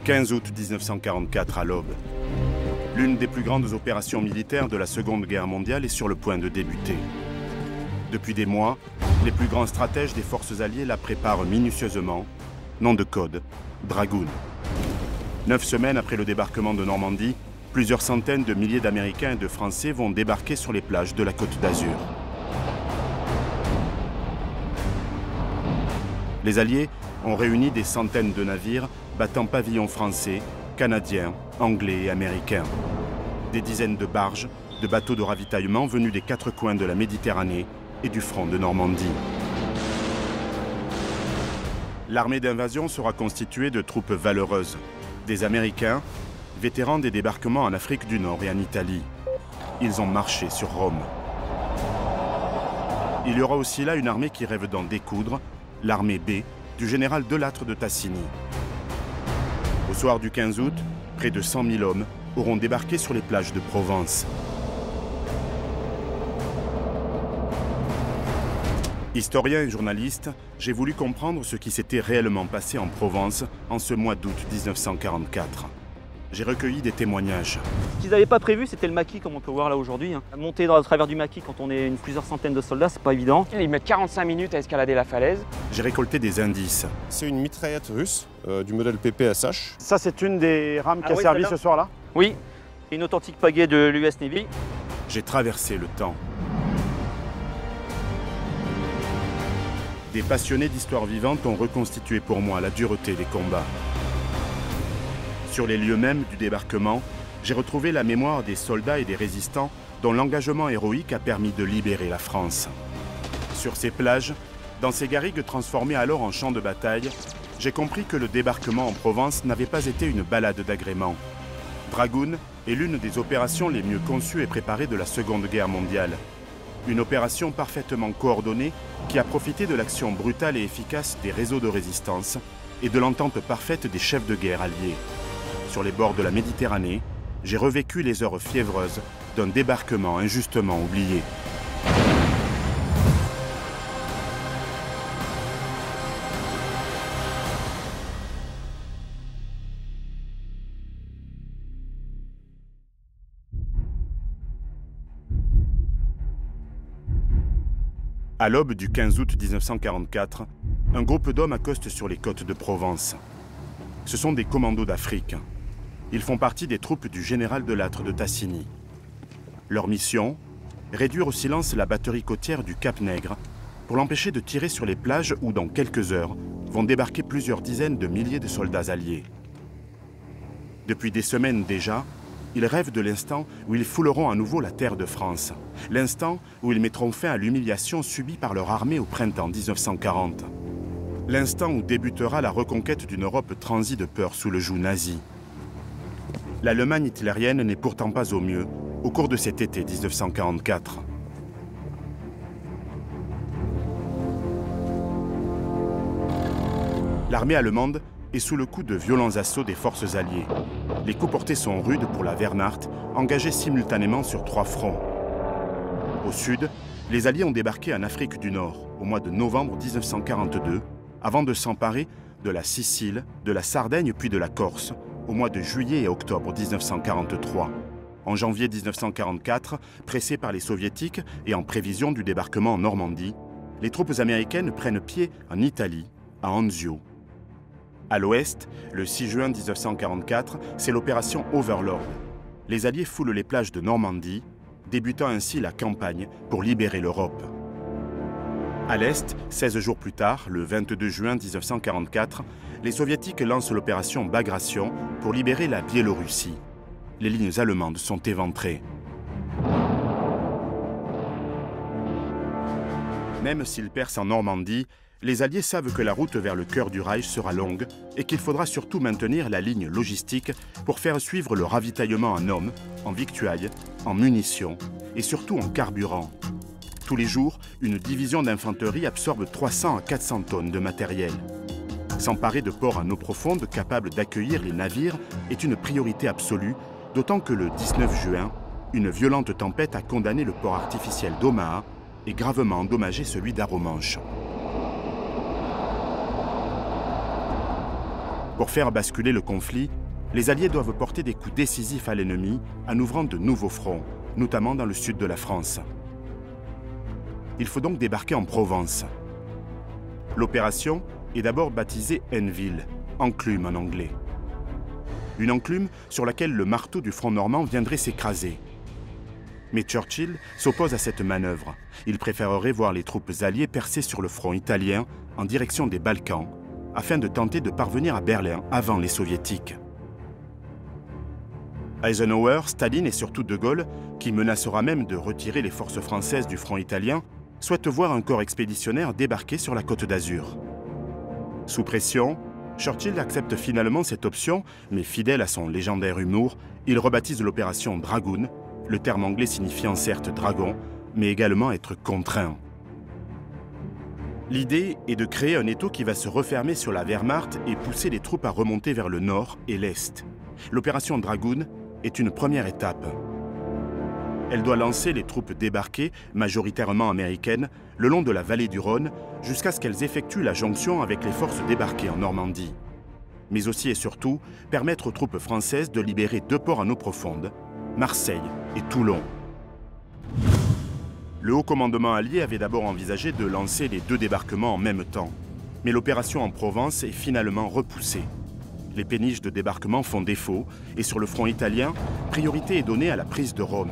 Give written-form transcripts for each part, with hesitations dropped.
15 août 1944 à l'aube. L'une des plus grandes opérations militaires de la Seconde Guerre mondiale est sur le point de débuter. Depuis des mois, les plus grands stratèges des forces alliées la préparent minutieusement. Nom de code, Dragoon. 9 semaines après le débarquement de Normandie, plusieurs centaines de milliers d'Américains et de Français vont débarquer sur les plages de la Côte d'Azur. Les Alliés ont réuni des centaines de navires battant pavillon français, canadiens, anglais et américains. Des dizaines de barges, de bateaux de ravitaillement venus des 4 coins de la Méditerranée et du front de Normandie. L'armée d'invasion sera constituée de troupes valeureuses, des Américains, vétérans des débarquements en Afrique du Nord et en Italie. Ils ont marché sur Rome. Il y aura aussi là une armée qui rêve d'en découdre, l'armée B du général Delattre de Tassigny. Au soir du 15 août, près de 100 000 hommes auront débarqué sur les plages de Provence. Historien et journaliste, j'ai voulu comprendre ce qui s'était réellement passé en Provence en ce mois d'août 1944. J'ai recueilli des témoignages. Ce qu'ils n'avaient pas prévu, c'était le maquis, comme on peut voir là aujourd'hui. Monter à travers du maquis quand on est plusieurs centaines de soldats, c'est pas évident. Ils mettent 45 minutes à escalader la falaise. J'ai récolté des indices. C'est une mitraillette russe du modèle PPSH. Ça, c'est une des rames qui a servi ce soir-là? Oui, une authentique pagaie de l'US Navy. J'ai traversé le temps. Des passionnés d'histoire vivante ont reconstitué pour moi la dureté des combats. Sur les lieux mêmes du débarquement, j'ai retrouvé la mémoire des soldats et des résistants dont l'engagement héroïque a permis de libérer la France. Sur ces plages, dans ces garrigues transformées alors en champs de bataille, j'ai compris que le débarquement en Provence n'avait pas été une balade d'agrément. Dragoon est l'une des opérations les mieux conçues et préparées de la Seconde Guerre mondiale. Une opération parfaitement coordonnée qui a profité de l'action brutale et efficace des réseaux de résistance et de l'entente parfaite des chefs de guerre alliés. Sur les bords de la Méditerranée, j'ai revécu les heures fiévreuses d'un débarquement injustement oublié. À l'aube du 15 août 1944, un groupe d'hommes accoste sur les côtes de Provence. Ce sont des commandos d'Afrique. Ils font partie des troupes du général Delattre de Tassigny. Leur mission, réduire au silence la batterie côtière du Cap-Nègre pour l'empêcher de tirer sur les plages où, dans quelques heures, vont débarquer plusieurs dizaines de milliers de soldats alliés. Depuis des semaines déjà, ils rêvent de l'instant où ils fouleront à nouveau la terre de France. L'instant où ils mettront fin à l'humiliation subie par leur armée au printemps 1940. L'instant où débutera la reconquête d'une Europe transie de peur sous le joug nazi. L'Allemagne hitlérienne n'est pourtant pas au mieux au cours de cet été 1944. L'armée allemande est sous le coup de violents assauts des forces alliées. Les coups portés sont rudes pour la Wehrmacht, engagée simultanément sur 3 fronts. Au sud, les Alliés ont débarqué en Afrique du Nord au mois de novembre 1942, avant de s'emparer de la Sicile, de la Sardaigne puis de la Corse, au mois de juillet et octobre 1943. En janvier 1944, pressés par les Soviétiques et en prévision du débarquement en Normandie, les troupes américaines prennent pied en Italie, à Anzio. À l'ouest, le 6 juin 1944, c'est l'opération Overlord. Les Alliés foulent les plages de Normandie, débutant ainsi la campagne pour libérer l'Europe. À l'est, 16 jours plus tard, le 22 juin 1944, les Soviétiques lancent l'opération Bagration pour libérer la Biélorussie. Les lignes allemandes sont éventrées. Même s'ils percent en Normandie, les Alliés savent que la route vers le cœur du Reich sera longue et qu'il faudra surtout maintenir la ligne logistique pour faire suivre le ravitaillement en hommes, en victuailles, en munitions et surtout en carburant. Tous les jours, une division d'infanterie absorbe 300 à 400 tonnes de matériel. S'emparer de ports en eau profonde capables d'accueillir les navires est une priorité absolue, d'autant que le 19 juin, une violente tempête a condamné le port artificiel d'Omaha et gravement endommagé celui d'Arromanches. Pour faire basculer le conflit, les Alliés doivent porter des coups décisifs à l'ennemi en ouvrant de nouveaux fronts, notamment dans le sud de la France. Il faut donc débarquer en Provence. L'opération est d'abord baptisée Hainneville, enclume en anglais. Une enclume sur laquelle le marteau du front normand viendrait s'écraser. Mais Churchill s'oppose à cette manœuvre. Il préférerait voir les troupes alliées percer sur le front italien en direction des Balkans, afin de tenter de parvenir à Berlin avant les Soviétiques. Eisenhower, Staline et surtout De Gaulle, qui menacera même de retirer les forces françaises du front italien, souhaitent voir un corps expéditionnaire débarquer sur la Côte d'Azur. Sous pression, Churchill accepte finalement cette option, mais fidèle à son légendaire humour, il rebaptise l'opération Dragoon, le terme anglais signifiant certes dragon, mais également être contraint. L'idée est de créer un étau qui va se refermer sur la Wehrmacht et pousser les troupes à remonter vers le nord et l'est. L'opération Dragoon est une première étape. Elle doit lancer les troupes débarquées, majoritairement américaines, le long de la vallée du Rhône, jusqu'à ce qu'elles effectuent la jonction avec les forces débarquées en Normandie. Mais aussi et surtout, permettre aux troupes françaises de libérer deux ports en eau profonde, Marseille et Toulon. Le haut commandement allié avait d'abord envisagé de lancer les deux débarquements en même temps. Mais l'opération en Provence est finalement repoussée. Les péniches de débarquement font défaut et sur le front italien, priorité est donnée à la prise de Rome.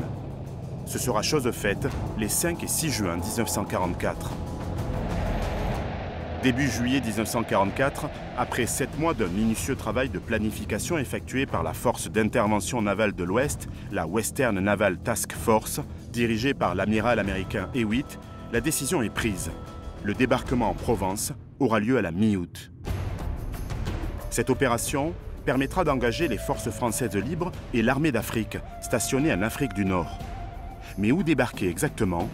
Ce sera chose faite les 5 et 6 juin 1944. Début juillet 1944, après 7 mois d'un minutieux travail de planification effectué par la force d'intervention navale de l'Ouest, la Western Naval Task Force, dirigée par l'amiral américain Hewitt, la décision est prise. Le débarquement en Provence aura lieu à la mi-août. Cette opération permettra d'engager les forces françaises libres et l'armée d'Afrique, stationnée en Afrique du Nord. Mais où débarquer exactement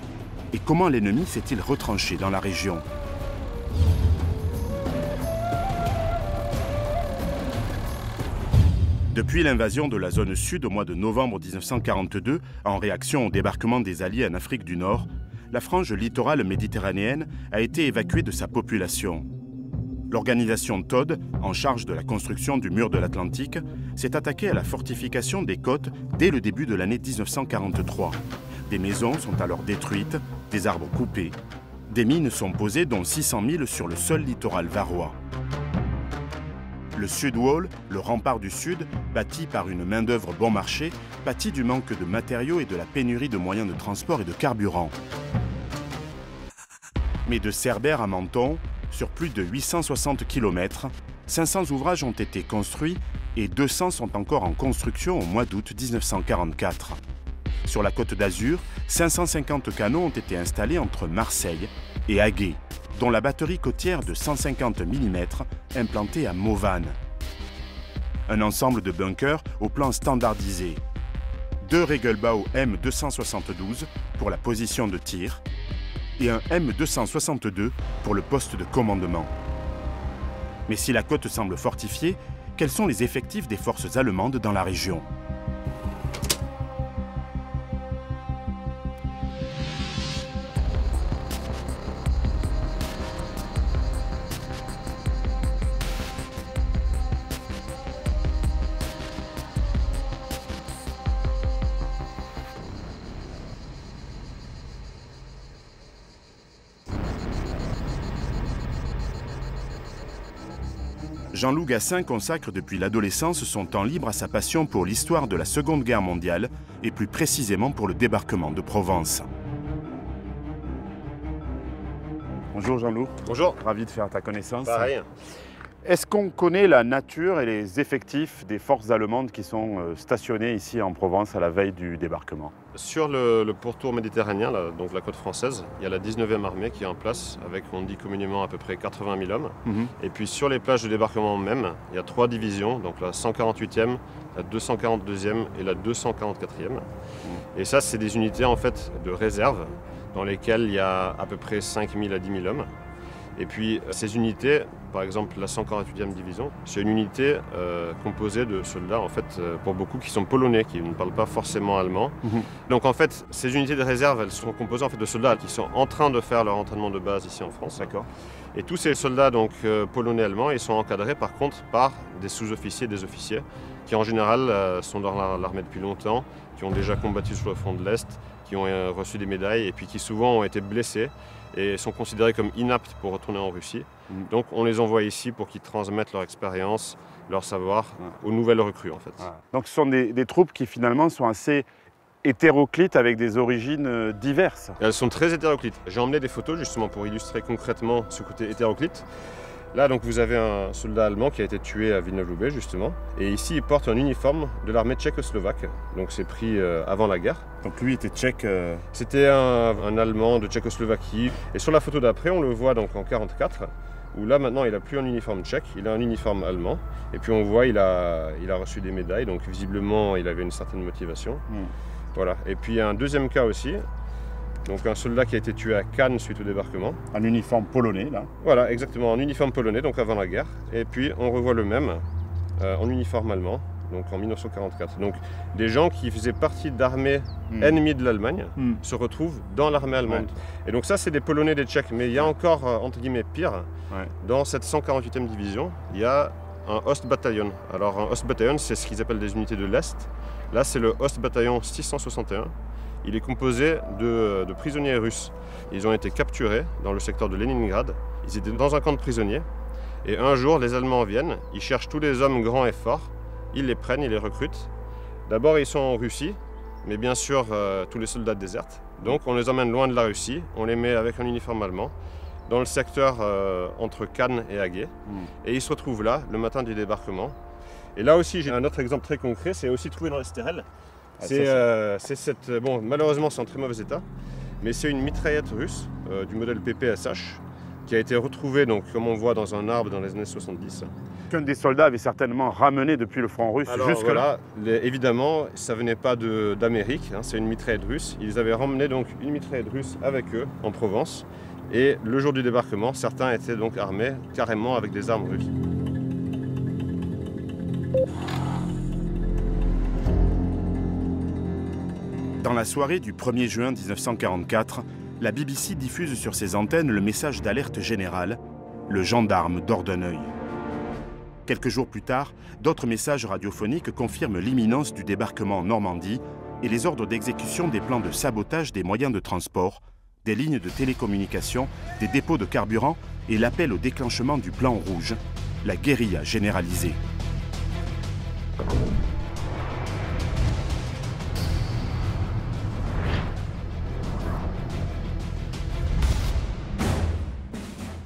et comment l'ennemi s'est-il retranché dans la région? Depuis l'invasion de la zone sud au mois de novembre 1942, en réaction au débarquement des Alliés en Afrique du Nord, la frange littorale méditerranéenne a été évacuée de sa population. L'organisation Todd, en charge de la construction du mur de l'Atlantique, s'est attaquée à la fortification des côtes dès le début de l'année 1943. Des maisons sont alors détruites, des arbres coupés. Des mines sont posées, dont 600 000 sur le seul littoral varois. Le Sud Wall, le rempart du Sud, bâti par une main-d'œuvre bon marché, pâtit du manque de matériaux et de la pénurie de moyens de transport et de carburant. Mais de Cerbère à Menton, sur plus de 860 km, 500 ouvrages ont été construits et 200 sont encore en construction au mois d'août 1944. Sur la Côte d'Azur, 550 canons ont été installés entre Marseille et Aguet, dont la batterie côtière de 150 mm implantée à Mauvanne. Un ensemble de bunkers au plan standardisé. 2 Regelbau M272 pour la position de tir et un M262 pour le poste de commandement. Mais si la côte semble fortifiée, quels sont les effectifs des forces allemandes dans la région ? Jean-Loup Gassin consacre depuis l'adolescence son temps libre à sa passion pour l'histoire de la Seconde Guerre mondiale et plus précisément pour le débarquement de Provence. Bonjour Jean-Loup. Bonjour. Ravi de faire ta connaissance. Pareil. Est-ce qu'on connaît la nature et les effectifs des forces allemandes qui sont stationnées ici en Provence à la veille du débarquement? Sur le pourtour méditerranéen, là, donc la côte française, il y a la 19e armée qui est en place avec, on dit communément, à peu près 80 000 hommes. Et puis sur les plages de débarquement même, il y a 3 divisions, donc la 148e, la 242e et la 244e. Et ça, c'est des unités en fait de réserve dans lesquelles il y a à peu près 5 000 à 10 000 hommes. Et puis ces unités par exemple la 148e division, c'est une unité composée de soldats, en fait, pour beaucoup qui sont polonais, qui ne parlent pas forcément allemand. Donc en fait, ces unités de réserve, elles sont composées en fait, de soldats qui sont en train de faire leur entraînement de base ici en France. D'accord. Et tous ces soldats donc, polonais-allemands, ils sont encadrés par contre par des sous-officiers, des officiers, qui en général sont dans l'armée depuis longtemps, qui ont déjà combattu sur le front de l'Est, qui ont reçu des médailles et puis qui souvent ont été blessés et sont considérés comme inaptes pour retourner en Russie. Donc on les envoie ici pour qu'ils transmettent leur expérience, leur savoir aux nouvelles recrues en fait. Donc ce sont des troupes qui finalement sont assez hétéroclites avec des origines diverses. Elles sont très hétéroclites. J'ai emmené des photos justement pour illustrer concrètement ce côté hétéroclite. Là donc vous avez un soldat allemand qui a été tué à Villeneuve-Loubet justement. Et ici il porte un uniforme de l'armée tchécoslovaque. Donc c'est pris avant la guerre. Donc lui était tchèque. C'était un Allemand de Tchécoslovaquie. Et sur la photo d'après on le voit donc en 1944. Où là maintenant il n'a plus un uniforme tchèque, il a un uniforme allemand. Et puis on voit il a reçu des médailles. Donc visiblement il avait une certaine motivation. Voilà. Et puis il y a un deuxième cas aussi. Donc un soldat qui a été tué à Cannes suite au débarquement. Un uniforme polonais, là. Voilà, exactement, en uniforme polonais, donc avant la guerre. Et puis on revoit le même en uniforme allemand, donc en 1944. Donc des gens qui faisaient partie d'armées ennemies de l'Allemagne se retrouvent dans l'armée allemande. Et donc ça, c'est des Polonais, des Tchèques. Mais il y a encore, entre guillemets, pire. Dans cette 148e division, il y a un Ostbataillon. Alors un Ostbataillon, c'est ce qu'ils appellent des unités de l'Est. Là, c'est le Ostbataillon 661. Il est composé de prisonniers russes. Ils ont été capturés dans le secteur de Leningrad. Ils étaient dans un camp de prisonniers. Et un jour, les Allemands viennent, ils cherchent tous les hommes grands et forts, ils les prennent, ils les recrutent. D'abord, ils sont en Russie, mais bien sûr, tous les soldats désertent. Donc, on les emmène loin de la Russie, on les met avec un uniforme allemand, dans le secteur entre Cannes et Hagué. Et ils se retrouvent là, le matin du débarquement. Et là aussi, j'ai un autre exemple très concret, c'est aussi trouvé dans les Stérel. C'est cette... Bon, malheureusement, c'est en très mauvais état, mais c'est une mitraillette russe du modèle PPSH qui a été retrouvée, donc, comme on voit, dans un arbre dans les années 70. Qu'un des soldats avait certainement ramené depuis le front russe jusque-là. Voilà, évidemment, ça ne venait pas d'Amérique, hein, c'est une mitraillette russe. Ils avaient ramené donc une mitraillette russe avec eux en Provence. Et le jour du débarquement, certains étaient donc armés carrément avec des armes russes. Dans la soirée du 1er juin 1944, la BBC diffuse sur ses antennes le message d'alerte générale « Le gendarme dort d'un œil ». Quelques jours plus tard, d'autres messages radiophoniques confirment l'imminence du débarquement en Normandie et les ordres d'exécution des plans de sabotage des moyens de transport, des lignes de télécommunication, des dépôts de carburant et l'appel au déclenchement du plan rouge, la guérilla généralisée.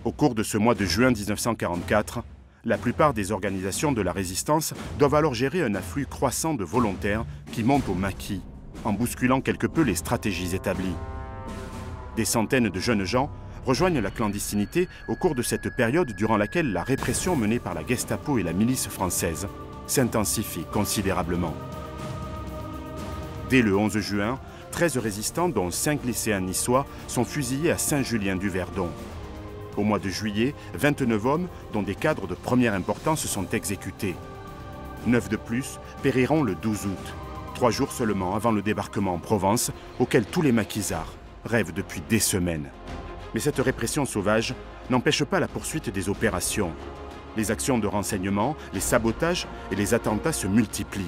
Au cours de ce mois de juin 1944, la plupart des organisations de la résistance doivent alors gérer un afflux croissant de volontaires qui montent au maquis, en bousculant quelque peu les stratégies établies. Des centaines de jeunes gens rejoignent la clandestinité au cours de cette période durant laquelle la répression menée par la Gestapo et la milice française s'intensifie considérablement. Dès le 11 juin, 13 résistants, dont 5 lycéens niçois, sont fusillés à Saint-Julien-du-Verdon. Au mois de juillet, 29 hommes, dont des cadres de première importance, sont exécutés. 9 de plus périront le 12 août, 3 jours seulement avant le débarquement en Provence, auquel tous les maquisards rêvent depuis des semaines. Mais cette répression sauvage n'empêche pas la poursuite des opérations. Les actions de renseignement, les sabotages et les attentats se multiplient.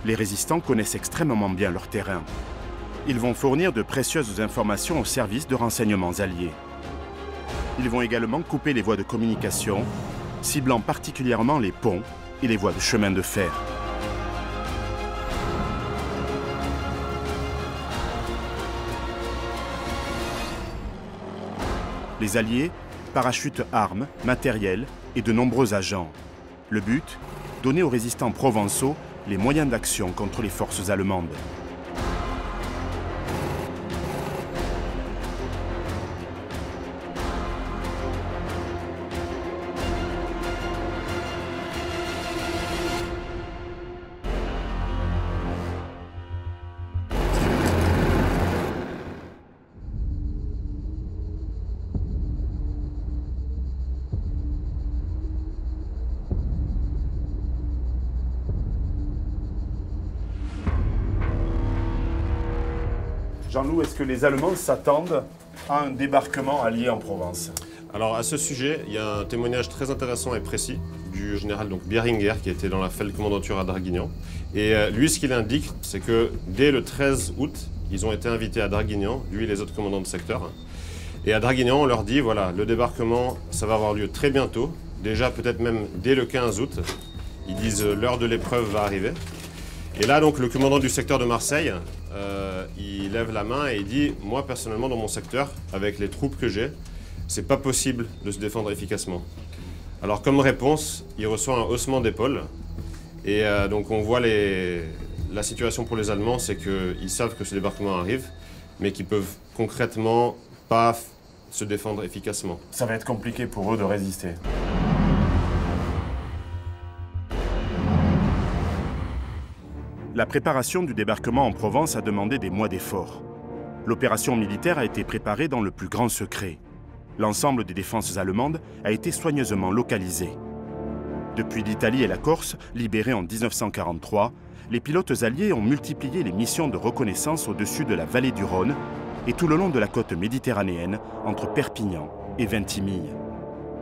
Les résistants connaissent extrêmement bien leur terrain. Ils vont fournir de précieuses informations aux services de renseignements alliés. Ils vont également couper les voies de communication, ciblant particulièrement les ponts et les voies de chemin de fer. Les Alliés parachutent armes, matériel et de nombreux agents. Le but, donner aux résistants provençaux les moyens d'action contre les forces allemandes. Jean-Loup, est-ce que les Allemands s'attendent à un débarquement allié en Provence? Alors à ce sujet, il y a un témoignage très intéressant et précis du général Beringer qui était dans la Feldkommandantur à Draguignan. Et lui, ce qu'il indique, c'est que dès le 13 août, ils ont été invités à Draguignan, lui et les autres commandants de secteur. Et à Draguignan, on leur dit, voilà, le débarquement, ça va avoir lieu très bientôt, déjà peut-être même dès le 15 août. Ils disent l'heure de l'épreuve va arriver. Et là, donc, le commandant du secteur de Marseille, il lève la main et il dit, moi personnellement, dans mon secteur, avec les troupes que j'ai, c'est pas possible de se défendre efficacement. Alors comme réponse, il reçoit un haussement d'épaule. Et donc on voit la situation pour les Allemands, c'est qu'ils savent que ce débarquement arrive, mais qu'ils peuvent concrètement pas se défendre efficacement. Ça va être compliqué pour eux de résister. La préparation du débarquement en Provence a demandé des mois d'efforts. L'opération militaire a été préparée dans le plus grand secret. L'ensemble des défenses allemandes a été soigneusement localisé. Depuis l'Italie et la Corse, libérées en 1943, les pilotes alliés ont multiplié les missions de reconnaissance au-dessus de la vallée du Rhône et tout le long de la côte méditerranéenne entre Perpignan et Vintimille.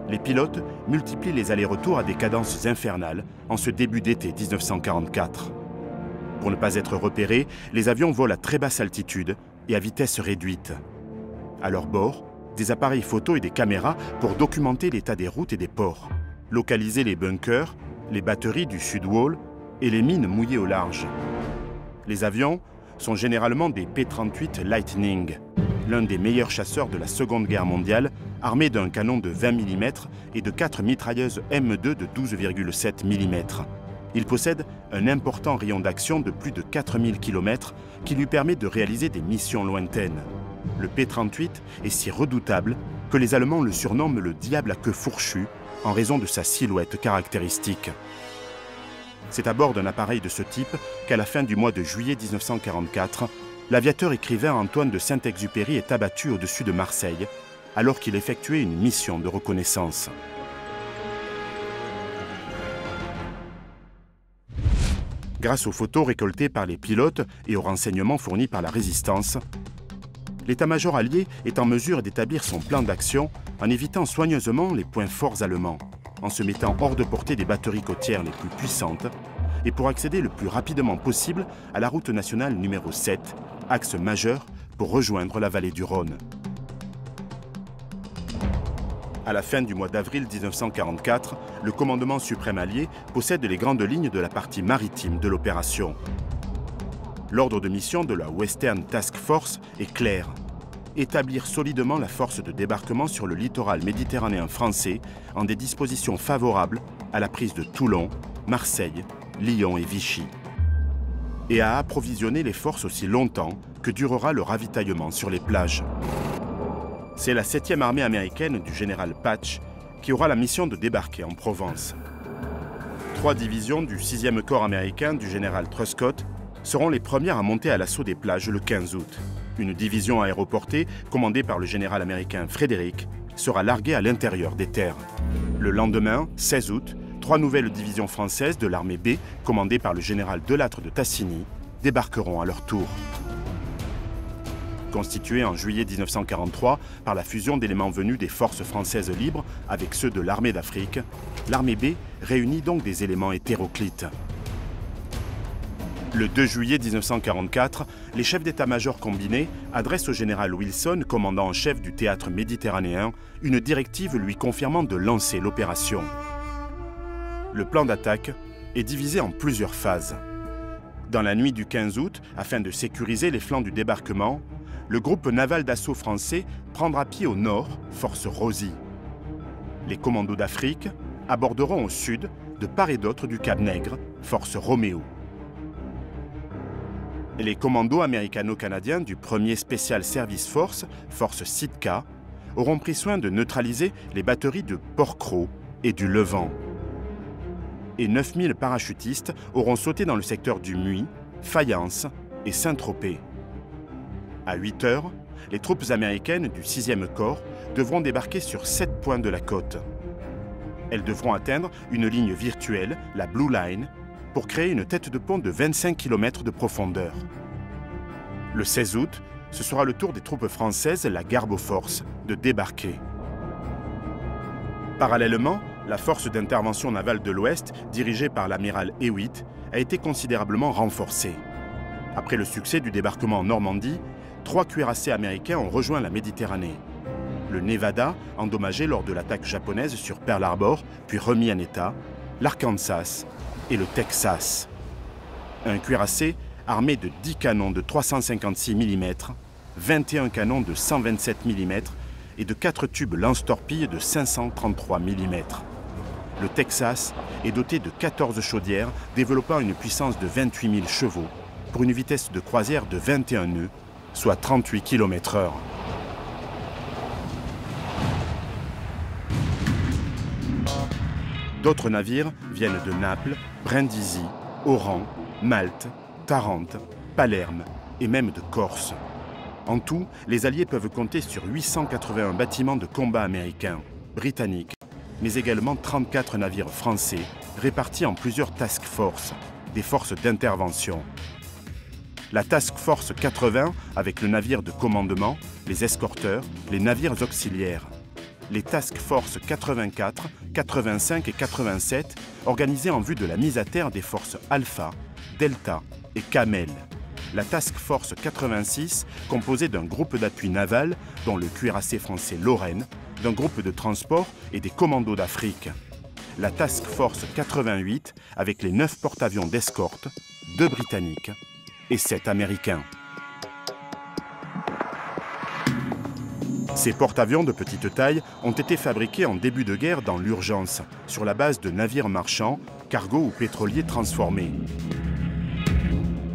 Les pilotes multiplient les allers-retours à des cadences infernales en ce début d'été 1944. Pour ne pas être repérés, les avions volent à très basse altitude et à vitesse réduite. À leur bord, des appareils photo et des caméras pour documenter l'état des routes et des ports, localiser les bunkers, les batteries du Sudwall et les mines mouillées au large. Les avions sont généralement des P-38 Lightning, l'un des meilleurs chasseurs de la Seconde Guerre mondiale, armés d'un canon de 20 mm et de 4 mitrailleuses M2 de 12,7 mm. Il possède un important rayon d'action de plus de 4000 km qui lui permet de réaliser des missions lointaines. Le P-38 est si redoutable que les Allemands le surnomment le diable à queue fourchue en raison de sa silhouette caractéristique. C'est à bord d'un appareil de ce type qu'à la fin du mois de juillet 1944, l'aviateur écrivain Antoine de Saint-Exupéry est abattu au-dessus de Marseille alors qu'il effectuait une mission de reconnaissance. Grâce aux photos récoltées par les pilotes et aux renseignements fournis par la résistance, l'état-major allié est en mesure d'établir son plan d'action en évitant soigneusement les points forts allemands, en se mettant hors de portée des batteries côtières les plus puissantes et pour accéder le plus rapidement possible à la route nationale numéro 7, axe majeur pour rejoindre la vallée du Rhône. À la fin du mois d'avril 1944, le commandement suprême allié possède les grandes lignes de la partie maritime de l'opération. L'ordre de mission de la Western Task Force est clair. Établir solidement la force de débarquement sur le littoral méditerranéen français en des dispositions favorables à la prise de Toulon, Marseille, Lyon et Vichy. Et à approvisionner les forces aussi longtemps que durera le ravitaillement sur les plages. C'est la 7e armée américaine du général Patch qui aura la mission de débarquer en Provence. 3 divisions du 6e corps américain du général Truscott seront les premières à monter à l'assaut des plages le 15 août. Une division aéroportée, commandée par le général américain Frederick, sera larguée à l'intérieur des terres. Le lendemain, 16 août, 3 nouvelles divisions françaises de l'armée B, commandées par le général Delattre de Tassigny, débarqueront à leur tour. Constituée en juillet 1943 par la fusion d'éléments venus des forces françaises libres avec ceux de l'armée d'Afrique, l'armée B réunit donc des éléments hétéroclites. Le 2 juillet 1944, les chefs d'état-major combinés adressent au général Wilson, commandant en chef du théâtre méditerranéen, une directive lui confirmant de lancer l'opération. Le plan d'attaque est divisé en plusieurs phases. Dans la nuit du 15 août, afin de sécuriser les flancs du débarquement, le groupe naval d'assaut français prendra pied au nord, force Rosie. Les commandos d'Afrique aborderont au sud, de part et d'autre du Cap Nègre, force Roméo. Les commandos américano-canadiens du 1er Special Service Force, force Sitka, auront pris soin de neutraliser les batteries de Port-Cros et du Levant. Et 9000 parachutistes auront sauté dans le secteur du Muy, Fayence et Saint-Tropez. À 8 heures, les troupes américaines du 6e corps devront débarquer sur 7 points de la côte. Elles devront atteindre une ligne virtuelle, la Blue Line, pour créer une tête de pont de 25 km de profondeur. Le 16 août, ce sera le tour des troupes françaises, la Garde aux Forces, de débarquer. Parallèlement, la force d'intervention navale de l'Ouest, dirigée par l'amiral Hewitt, a été considérablement renforcée. Après le succès du débarquement en Normandie, 3 cuirassés américains ont rejoint la Méditerranée. Le Nevada, endommagé lors de l'attaque japonaise sur Pearl Harbor, puis remis en état, l'Arkansas et le Texas. Un cuirassé armé de 10 canons de 356 mm, 21 canons de 127 mm et de 4 tubes lance-torpilles de 533 mm. Le Texas est doté de 14 chaudières développant une puissance de 28 000 chevaux pour une vitesse de croisière de 21 nœuds, soit 38 km/h. D'autres navires viennent de Naples, Brindisi, Oran, Malte, Tarente, Palerme et même de Corse. En tout, les Alliés peuvent compter sur 881 bâtiments de combat américains, britanniques, mais également 34 navires français répartis en plusieurs task force, des forces d'intervention. La Task Force 80 avec le navire de commandement, les escorteurs, les navires auxiliaires. Les Task Force 84, 85 et 87 organisées en vue de la mise à terre des forces Alpha, Delta et Camel. La Task Force 86 composée d'un groupe d'appui naval dont le cuirassé français Lorraine, d'un groupe de transport et des commandos d'Afrique. La Task Force 88 avec les 9 porte-avions d'escorte, 2 britanniques et 7 américains. Ces porte-avions de petite taille ont été fabriqués en début de guerre dans l'urgence, sur la base de navires marchands, cargos ou pétroliers transformés.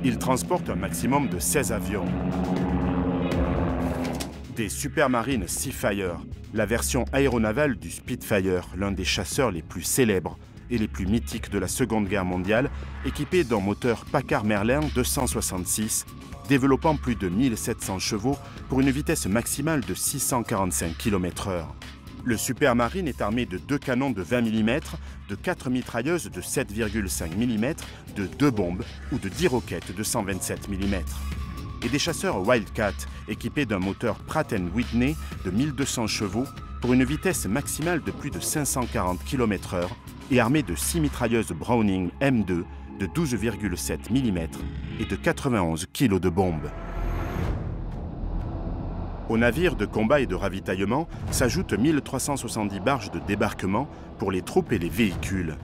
Ils transportent un maximum de 16 avions. Des Supermarine Seafire, la version aéronavale du Spitfire, l'un des chasseurs les plus célèbres et les plus mythiques de la Seconde Guerre mondiale, équipé d'un moteur Packard Merlin 266, développant plus de 1700 chevaux pour une vitesse maximale de 645 km/h. Le Supermarine est armé de 2 canons de 20 mm, de 4 mitrailleuses de 7,5 mm, de 2 bombes ou de 10 roquettes de 127 mm. Et des chasseurs Wildcat équipés d'un moteur Pratt & Whitney de 1200 chevaux pour une vitesse maximale de plus de 540 km/h et armés de 6 mitrailleuses Browning M2 de 12,7 mm et de 91 kg de bombes. Aux navires de combat et de ravitaillement s'ajoutent 1370 barges de débarquement pour les troupes et les véhicules.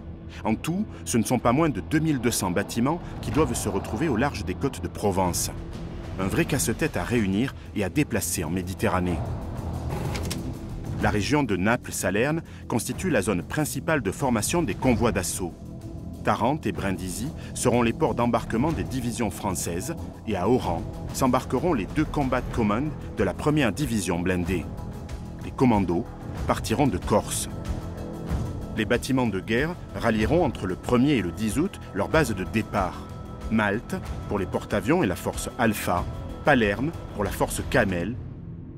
En tout, ce ne sont pas moins de 2200 bâtiments qui doivent se retrouver au large des côtes de Provence. Un vrai casse-tête à réunir et à déplacer en Méditerranée. La région de Naples-Salerne constitue la zone principale de formation des convois d'assaut. Tarente et Brindisi seront les ports d'embarquement des divisions françaises et à Oran s'embarqueront les 2 Combat Command de la 1re division blindée. Les commandos partiront de Corse. Les bâtiments de guerre rallieront entre le 1er et le 10 août leur base de départ. Malte pour les porte-avions et la force Alpha, Palerme pour la force Camel,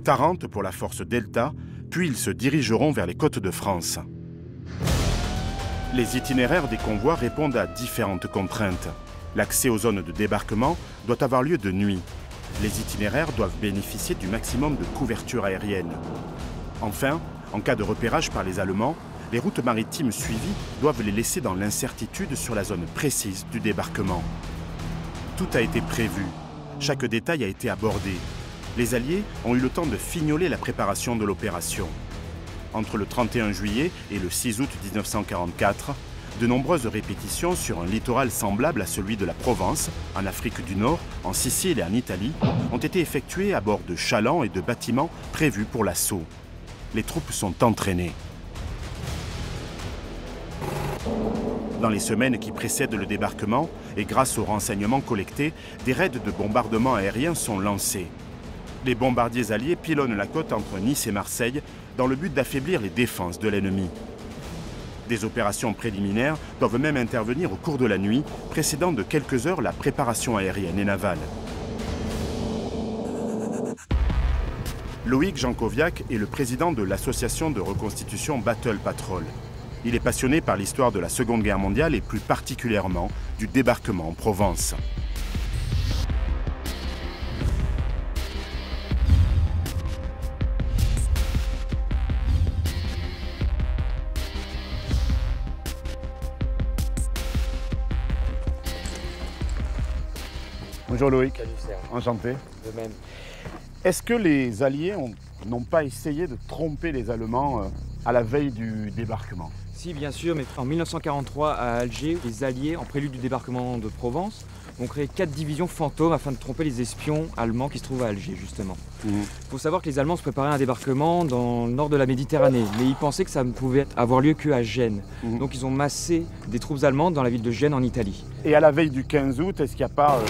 Tarente pour la force Delta, puis ils se dirigeront vers les côtes de France. Les itinéraires des convois répondent à différentes contraintes. L'accès aux zones de débarquement doit avoir lieu de nuit. Les itinéraires doivent bénéficier du maximum de couverture aérienne. Enfin, en cas de repérage par les Allemands, les routes maritimes suivies doivent les laisser dans l'incertitude sur la zone précise du débarquement. Tout a été prévu. Chaque détail a été abordé. Les Alliés ont eu le temps de fignoler la préparation de l'opération. Entre le 31 juillet et le 6 août 1944, de nombreuses répétitions sur un littoral semblable à celui de la Provence, en Afrique du Nord, en Sicile et en Italie, ont été effectuées à bord de chalands et de bâtiments prévus pour l'assaut. Les troupes sont entraînées. Dans les semaines qui précèdent le débarquement, et grâce aux renseignements collectés, des raids de bombardement aérien sont lancés. Les bombardiers alliés pilonnent la côte entre Nice et Marseille dans le but d'affaiblir les défenses de l'ennemi. Des opérations préliminaires doivent même intervenir au cours de la nuit, précédant de quelques heures la préparation aérienne et navale. Loïc Jankoviak est le président de l'association de reconstitution Battle Patrol. Il est passionné par l'histoire de la Seconde Guerre mondiale et plus particulièrement du débarquement en Provence. Bonjour Loïc. Salut Serge. Enchanté. De même. Est-ce que les Alliés n'ont pas essayé de tromper les Allemands à la veille du débarquement? Si, bien sûr, mais en 1943 à Alger, les Alliés, en prélude du débarquement de Provence, ont créé 4 divisions fantômes afin de tromper les espions allemands qui se trouvent à Alger, justement. Il faut savoir que les Allemands se préparaient à un débarquement dans le nord de la Méditerranée, mais ils pensaient que ça ne pouvait avoir lieu qu'à Gênes. Donc ils ont massé des troupes allemandes dans la ville de Gênes en Italie. Et à la veille du 15 août, est-ce qu'il n'y a pas,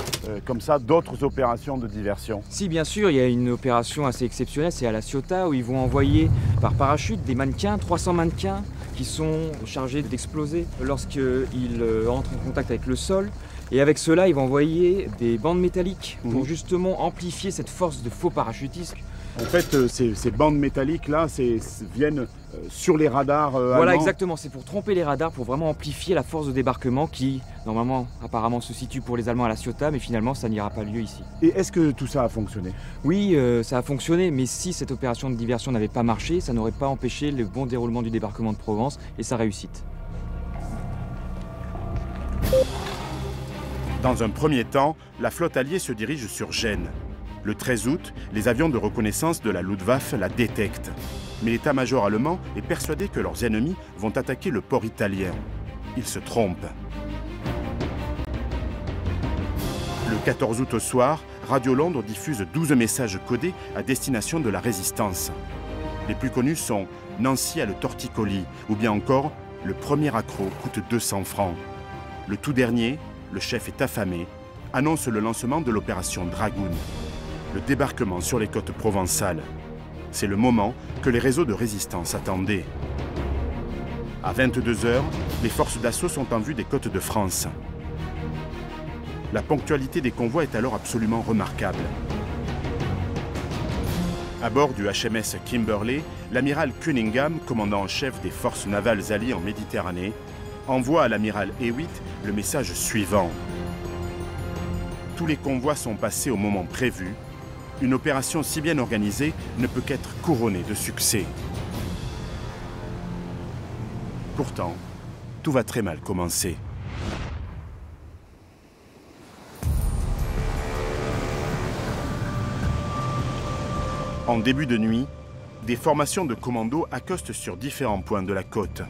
comme ça, d'autres opérations de diversion? Si, bien sûr, il y a une opération assez exceptionnelle, c'est à La Ciotat, où ils vont envoyer par parachute des mannequins, 300 mannequins, qui sont chargés d'exploser lorsqu'ils entrent en contact avec le sol. Et avec cela, ils vont envoyer des bandes métalliques pour justement amplifier cette force de faux parachutistes. En fait, ces bandes métalliques-là viennent sur les radars Voilà, allemands. exactement. C'est pour tromper les radars, pour vraiment amplifier la force de débarquement qui, normalement, apparemment se situe pour les Allemands à La Ciotat, mais finalement, ça n'ira pas lieu ici. Et est-ce que tout ça a fonctionné? Oui, ça a fonctionné, mais si cette opération de diversion n'avait pas marché, ça n'aurait pas empêché le bon déroulement du débarquement de Provence et sa réussite. Dans un premier temps, la flotte alliée se dirige sur Gênes. Le 13 août, les avions de reconnaissance de la Luftwaffe la détectent. Mais l'état-major allemand est persuadé que leurs ennemis vont attaquer le port italien. Ils se trompent. Le 14 août au soir, Radio Londres diffuse 12 messages codés à destination de la résistance. Les plus connus sont « Nancy a le torticolis » ou bien encore « Le premier accroc coûte 200 francs ». Le tout dernier, « Le chef est affamé », annonce le lancement de l'opération Dragoon, le débarquement sur les côtes provençales. C'est le moment que les réseaux de résistance attendaient. À 22 h, les forces d'assaut sont en vue des côtes de France. La ponctualité des convois est alors absolument remarquable. À bord du HMS Kimberley, l'amiral Cunningham, commandant en chef des forces navales alliées en Méditerranée, envoie à l'amiral Hewitt le message suivant. Tous les convois sont passés au moment prévu. Une opération si bien organisée ne peut qu'être couronnée de succès. Pourtant, tout va très mal commencer. En début de nuit, des formations de commandos accostent sur différents points de la côte.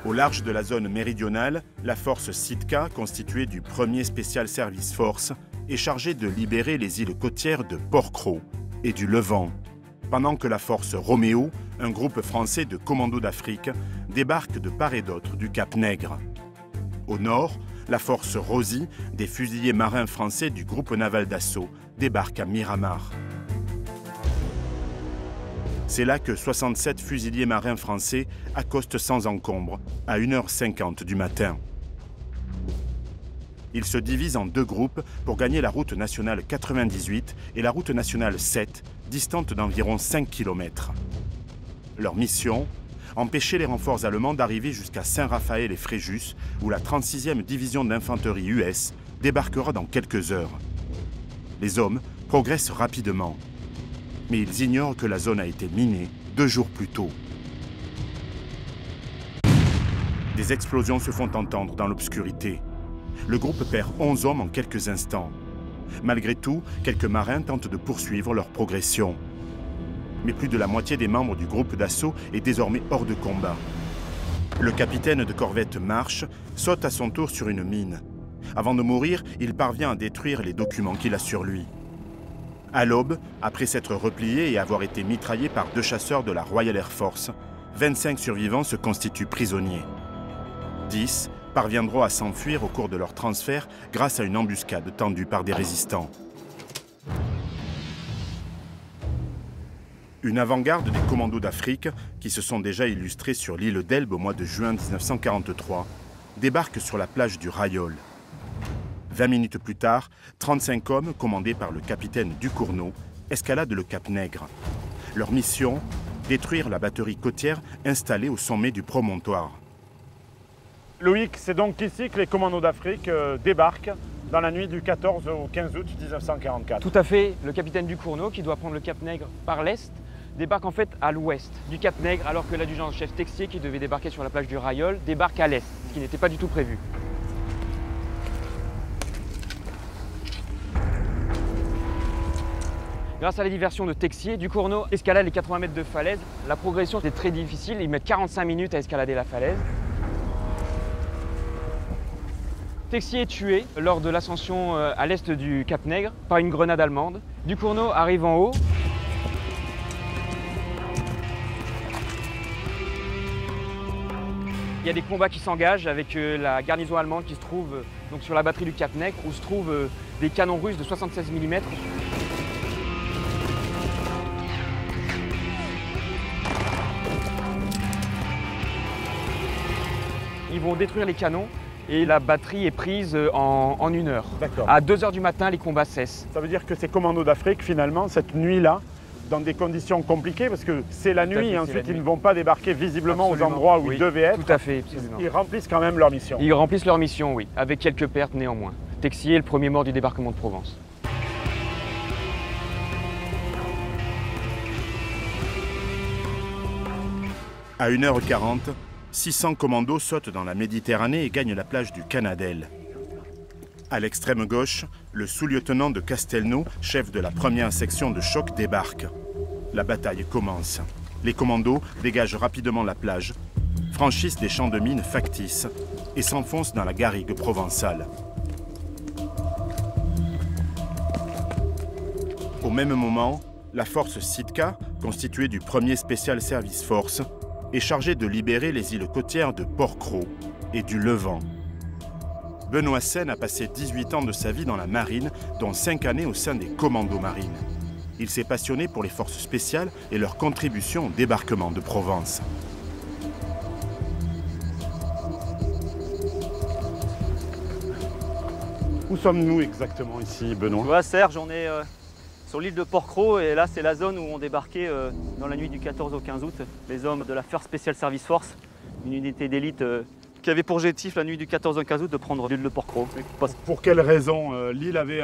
Au large de la zone méridionale, la force Sitka, constituée du 1er Special Service Force, est chargée de libérer les îles côtières de Port-Cros et du Levant, pendant que la force Roméo, un groupe français de commandos d'Afrique, débarque de part et d'autre du Cap Nègre. Au nord, la force Rosie, des fusiliers marins français du groupe naval d'assaut, débarque à Miramar. C'est là que 67 fusiliers marins français accostent sans encombre, à 1h50 du matin. Ils se divisent en 2 groupes pour gagner la route nationale 98 et la route nationale 7, distantes d'environ 5 km. Leur mission, empêcher les renforts allemands d'arriver jusqu'à Saint-Raphaël et Fréjus, où la 36e division d'infanterie US débarquera dans quelques heures. Les hommes progressent rapidement, mais ils ignorent que la zone a été minée 2 jours plus tôt. Des explosions se font entendre dans l'obscurité. Le groupe perd 11 hommes en quelques instants. Malgré tout, quelques marins tentent de poursuivre leur progression. Mais plus de la moitié des membres du groupe d'assaut est désormais hors de combat. Le capitaine de corvette Marsh saute à son tour sur une mine. Avant de mourir, il parvient à détruire les documents qu'il a sur lui. À l'aube, après s'être replié et avoir été mitraillé par 2 chasseurs de la Royal Air Force, 25 survivants se constituent prisonniers. 10 parviendront à s'enfuir au cours de leur transfert grâce à une embuscade tendue par des résistants. Une avant-garde des commandos d'Afrique, qui se sont déjà illustrés sur l'île d'Elbe au mois de juin 1943, débarque sur la plage du Rayol. 20 minutes plus tard, 35 hommes, commandés par le capitaine Ducournau, escaladent le Cap Nègre. Leur mission, détruire la batterie côtière installée au sommet du promontoire. Loïc, c'est donc ici que les commandos d'Afrique débarquent dans la nuit du 14 au 15 août 1944. Tout à fait, le capitaine Ducournau, qui doit prendre le Cap Nègre par l'est, débarque en fait à l'ouest du Cap Nègre, alors que l'adjudant-chef Texier, qui devait débarquer sur la plage du Rayol, débarque à l'est, ce qui n'était pas du tout prévu. Grâce à la diversion de Texier, Ducournau escalade les 80 mètres de falaise. La progression était très difficile, ils mettent 45 minutes à escalader la falaise. Texier est tué lors de l'ascension à l'est du Cap Nègre par une grenade allemande. Ducournau arrive en haut. Il y a des combats qui s'engagent avec la garnison allemande qui se trouve donc sur la batterie du Cap Nègre où se trouvent des canons russes de 76 mm. Ils vont détruire les canons et la batterie est prise en 1 heure. D'accord. À 2 h du matin, les combats cessent. Ça veut dire que ces commandos d'Afrique, finalement, cette nuit-là, dans des conditions compliquées, parce que c'est la nuit, et ensuite ils ne vont pas débarquer visiblement Absolument. aux endroits où Oui, ils devaient être. Tout à fait, absolument. Ils remplissent quand même leur mission. Ils remplissent leur mission, oui, avec quelques pertes néanmoins. Texier est le premier mort du débarquement de Provence. À 1h40, 600 commandos sautent dans la Méditerranée et gagnent la plage du Canadel. À l'extrême gauche, le sous-lieutenant de Castelnau, chef de la première section de choc, débarque. La bataille commence. Les commandos dégagent rapidement la plage, franchissent des champs de mines factices et s'enfoncent dans la garrigue provençale. Au même moment, la force Sitka, constituée du 1er Special Service Force, est chargée de libérer les îles côtières de Port-Cros et du Levant. Benoît Seine a passé 18 ans de sa vie dans la marine, dont 5 années au sein des commandos marines. Il s'est passionné pour les forces spéciales et leur contribution au débarquement de Provence. Où sommes-nous exactement ici, Tu Benoît? vois, Serge, on est sur l'île de Port-Cros et là, c'est la zone où ont débarqué dans la nuit du 14 au 15 août les hommes de la First Special Service Force, une unité d'élite qui avait pour objectif la nuit du 14 au 15 août de prendre l'île de Port-Cros. Pour quelle raison l'île avait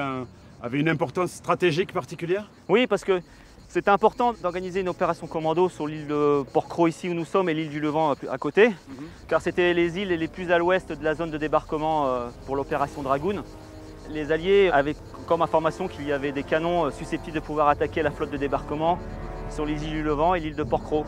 une importance stratégique particulière? Oui, parce que c'était important d'organiser une opération commando sur l'île de Port-Cros ici où nous sommes et l'île du Levant à côté, car c'était les îles les plus à l'ouest de la zone de débarquement pour l'opération Dragoon. Les Alliés avaient comme information qu'il y avait des canons susceptibles de pouvoir attaquer la flotte de débarquement sur les îles du Levant et l'île de Port-Cros.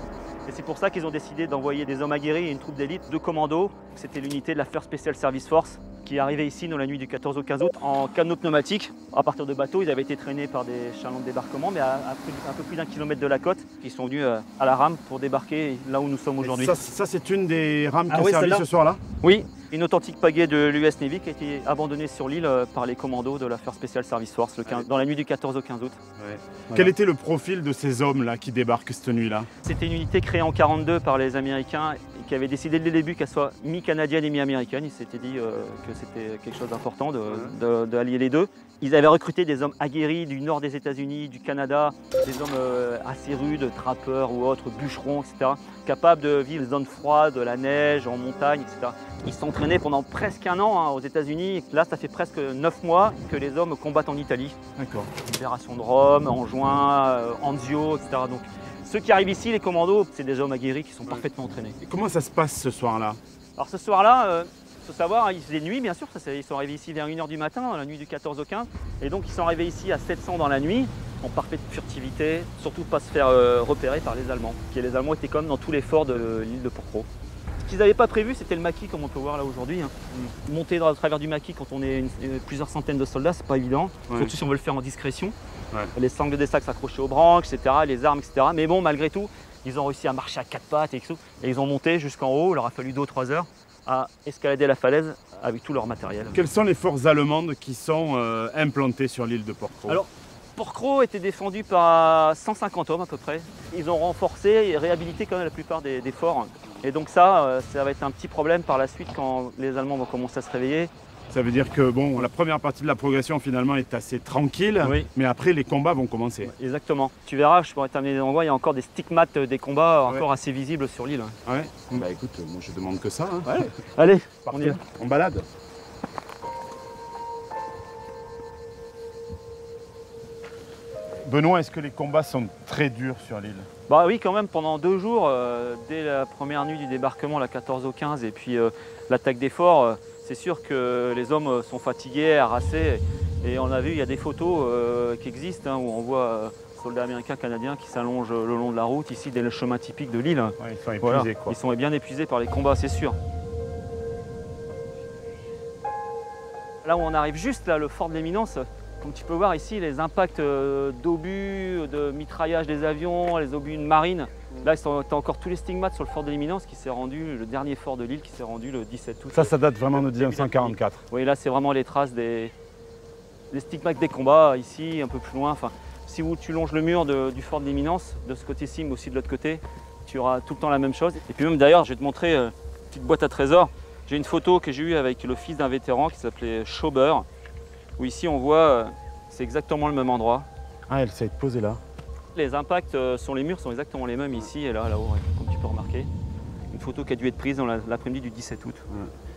Et c'est pour ça qu'ils ont décidé d'envoyer des hommes aguerris et une troupe d'élite de commandos. C'était l'unité de la First Special Service Force qui est arrivée ici dans la nuit du 14 au 15 août en canot pneumatique. À partir de bateaux, ils avaient été traînés par des chalands de débarquement, mais à un peu plus d'1 kilomètre de la côte. Ils sont venus à la rame pour débarquer là où nous sommes aujourd'hui. Ça c'est une des rames qui a oui, servi celle-là. ce soir-là? Oui, une authentique pagaie de l'US Navy qui a été abandonnée sur l'île par les commandos de la First Special Service Force dans la nuit du 14 au 15 août. Ouais. Quel était le profil de ces hommes-là qui débarquent cette nuit-là? C'était une unité créée en 1942 par les Américains et qui avait décidé dès le début qu'elle soit mi-canadienne et mi-américaine. Ils s'étaient dit que c'était quelque chose d'important d'allier les deux. Ils avaient recruté des hommes aguerris du nord des États-Unis, du Canada, des hommes assez rudes, trappeurs ou autres, bûcherons, etc., capables de vivre les zones froides, la neige, en montagne, etc. Ils s'entraînaient pendant presque 1 an aux États-Unis. Là, ça fait presque 9 mois que les hommes combattent en Italie. D'accord. Libération de Rome, en juin, Anzio, etc. Donc, ceux qui arrivent ici, les commandos, c'est des hommes aguerris qui sont parfaitement entraînés. Et comment ça se passe ce soir-là? Alors ce soir-là, il faut savoir, il faisait nuit bien sûr, ils sont arrivés ici vers 1 h du matin, la nuit du 14 au 15. Et donc ils sont arrivés ici à 700 dans la nuit, en parfaite furtivité, surtout pas se faire repérer par les Allemands. Les Allemands étaient comme dans tous les forts de l'île de Port-Cros. Ce qu'ils n'avaient pas prévu, c'était le maquis, comme on peut voir là aujourd'hui. Monter dans le travers du maquis quand on est plusieurs centaines de soldats, c'est pas évident, surtout si on veut le faire en discrétion. Ouais. Les sangles de sacs s'accrochaient aux branches, etc., les armes, etc. Mais bon, malgré tout, ils ont réussi à marcher à 4 pattes et tout. Et ils ont monté jusqu'en haut, il leur a fallu 2 ou 3 heures à escalader la falaise avec tout leur matériel. Quelles sont les forces allemandes qui sont implantées sur l'île de Port-Cros? Alors, Port-Cros était défendu par 150 hommes à peu près. Ils ont renforcé et réhabilité quand même la plupart des forts. Et donc ça va être un petit problème par la suite quand les Allemands vont commencer à se réveiller. Ça veut dire que bon, la première partie de la progression finalement est assez tranquille, oui. Mais après les combats vont commencer. Exactement. Tu verras, je pourrais t'amener des endroits, il y a encore des stigmates des combats encore assez visibles sur l'île. Ouais. Bah écoute, moi je demande que ça. Hein. Ouais. Allez, on y va. On balade. Benoît, est-ce que les combats sont très durs sur l'île? Bah oui, quand même, pendant 2 jours, dès la première nuit du débarquement, la 14 au 15, et puis l'attaque des forts, c'est sûr que les hommes sont fatigués, harassés. Et on a vu, il y a des photos qui existent où on voit soldats américains, canadiens qui s'allongent le long de la route, ici, dès le chemin typique de l'île. Ouais, ils sont épuisés, Voilà. quoi. Ils sont bien épuisés par les combats, c'est sûr. Là où on arrive juste, là, le fort de l'Éminence, comme tu peux voir ici, les impacts d'obus, de mitraillage des avions, les obus marines. Là, tu as encore tous les stigmates sur le fort de l'Éminence qui s'est rendu, le dernier fort de l'île qui s'est rendu le 17 août. Ça date vraiment de 1944. Oui, là, c'est vraiment les traces des stigmates des combats, ici, un peu plus loin. Enfin, si tu longes le mur du fort de l'Éminence, de ce côté-ci, mais aussi de l'autre côté, tu auras tout le temps la même chose. Et puis même, d'ailleurs, je vais te montrer une petite boîte à trésors. J'ai une photo que j'ai eue avec le fils d'un vétéran qui s'appelait Schauber, où ici, on voit, c'est exactement le même endroit. Ah, elle s'est posée là. Les impacts sur les murs sont exactement les mêmes ici et là-haut, comme tu peux remarquer. Une photo qui a dû être prise dans l'après-midi du 17 août.